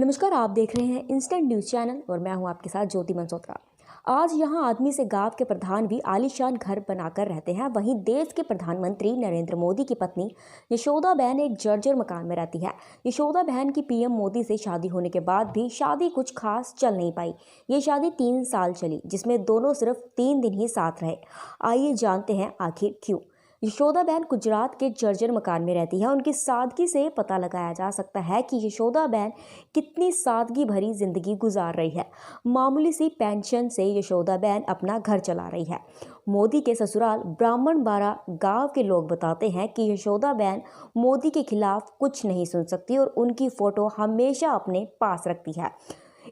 नमस्कार, आप देख रहे हैं इंस्टेंट न्यूज़ चैनल और मैं हूं आपके साथ ज्योति मनसोत्रा। आज यहां आदमी से गांव के प्रधान भी आलीशान घर बनाकर रहते हैं। वहीं देश के प्रधानमंत्री नरेंद्र मोदी की पत्नी यशोदा बहन एक जर्जर मकान में रहती है। यशोदा बहन की पीएम मोदी से शादी होने के बाद भी शादी कुछ खास चल नहीं पाई। ये शादी 3 साल चली, जिसमें दोनों सिर्फ 3 दिन ही साथ रहे। आइए जानते हैं आखिर क्यों। यशोदा बहन गुजरात के जर्जर मकान में रहती है। उनकी सादगी से पता लगाया जा सकता है कि यशोदा बहन कितनी सादगी भरी जिंदगी गुजार रही है। मामूली सी पेंशन से यशोदा बहन अपना घर चला रही है। मोदी के ससुराल ब्राह्मणबाड़ा गांव के लोग बताते हैं कि यशोदा बहन मोदी के खिलाफ कुछ नहीं सुन सकती और उनकी फोटो हमेशा अपने पास रखती है।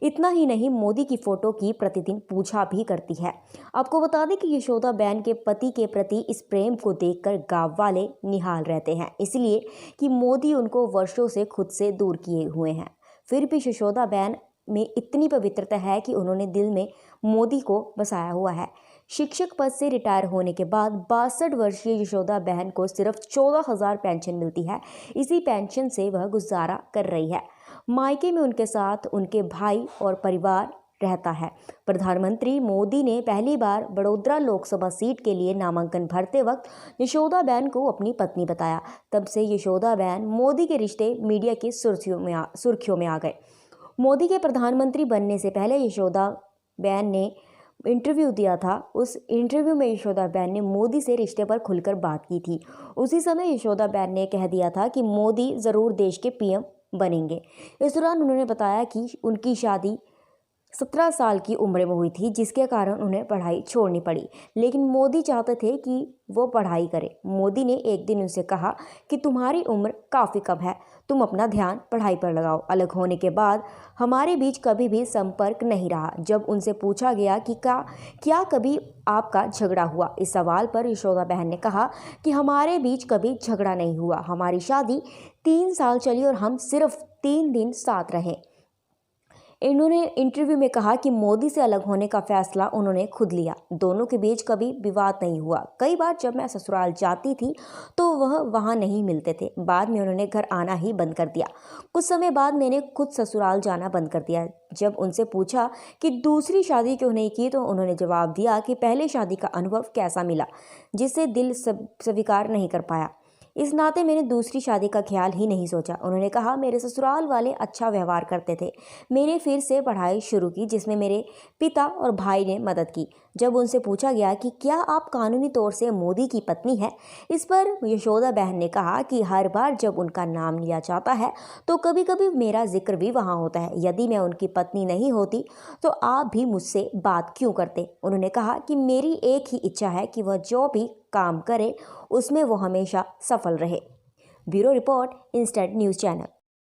इतना ही नहीं, मोदी की फोटो की प्रतिदिन पूजा भी करती है। आपको बता दें कि यशोदा बहन के पति के प्रति इस प्रेम को देखकर गांव वाले निहाल रहते हैं, इसलिए कि मोदी उनको वर्षों से खुद से दूर किए हुए हैं। फिर भी यशोदा बहन में इतनी पवित्रता है कि उन्होंने दिल में मोदी को बसाया हुआ है। शिक्षक पद से रिटायर होने के बाद 62 वर्षीय यशोदा बहन को सिर्फ 14,000 पेंशन मिलती है। इसी पेंशन से वह गुजारा कर रही है। मायके में उनके साथ उनके भाई और परिवार रहता है। प्रधानमंत्री मोदी ने पहली बार बड़ोदरा लोकसभा सीट के लिए नामांकन भरते वक्त यशोदा बहन को अपनी पत्नी बताया। तब से यशोदा बहन मोदी के रिश्ते मीडिया की सुर्खियों में आ गए। मोदी के प्रधानमंत्री बनने से पहले यशोदा बहन ने इंटरव्यू दिया था। उस इंटरव्यू में यशोदा बहन ने मोदी से रिश्ते पर खुलकर बात की थी। उसी समय यशोदा बहन ने कह दिया था कि मोदी ज़रूर देश के पीएम बनेंगे। इस दौरान उन्होंने बताया कि उनकी शादी 17 साल की उम्र में हुई थी, जिसके कारण उन्हें पढ़ाई छोड़नी पड़ी। लेकिन मोदी चाहते थे कि वो पढ़ाई करे। मोदी ने एक दिन उनसे कहा कि तुम्हारी उम्र काफ़ी कम है, तुम अपना ध्यान पढ़ाई पर लगाओ। अलग होने के बाद हमारे बीच कभी भी संपर्क नहीं रहा। जब उनसे पूछा गया कि क्या कभी आपका झगड़ा हुआ, इस सवाल पर यशोदा बहन ने कहा कि हमारे बीच कभी झगड़ा नहीं हुआ। हमारी शादी 3 साल चली और हम सिर्फ 3 दिन साथ रहे। इन्होंने इंटरव्यू में कहा कि मोदी से अलग होने का फैसला उन्होंने खुद लिया। दोनों के बीच कभी विवाद नहीं हुआ। कई बार जब मैं ससुराल जाती थी तो वह वहाँ नहीं मिलते थे। बाद में उन्होंने घर आना ही बंद कर दिया। कुछ समय बाद मैंने खुद ससुराल जाना बंद कर दिया। जब उनसे पूछा कि दूसरी शादी क्यों नहीं की, तो उन्होंने जवाब दिया कि पहले शादी का अनुभव कैसा मिला, जिसे दिल स्वीकार नहीं कर पाया। इस नाते मैंने दूसरी शादी का ख्याल ही नहीं सोचा। उन्होंने कहा, मेरे ससुराल वाले अच्छा व्यवहार करते थे। मैंने फिर से पढ़ाई शुरू की, जिसमें मेरे पिता और भाई ने मदद की। जब उनसे पूछा गया कि क्या आप कानूनी तौर से मोदी की पत्नी हैं, इस पर यशोदा बहन ने कहा कि हर बार जब उनका नाम लिया जाता है तो कभी कभी मेरा जिक्र भी वहाँ होता है। यदि मैं उनकी पत्नी नहीं होती तो आप भी मुझसे बात क्यों करते। उन्होंने कहा कि मेरी एक ही इच्छा है कि वह जो भी काम करे उसमें वो हमेशा सफल रहे। Bureau report, instant news channel.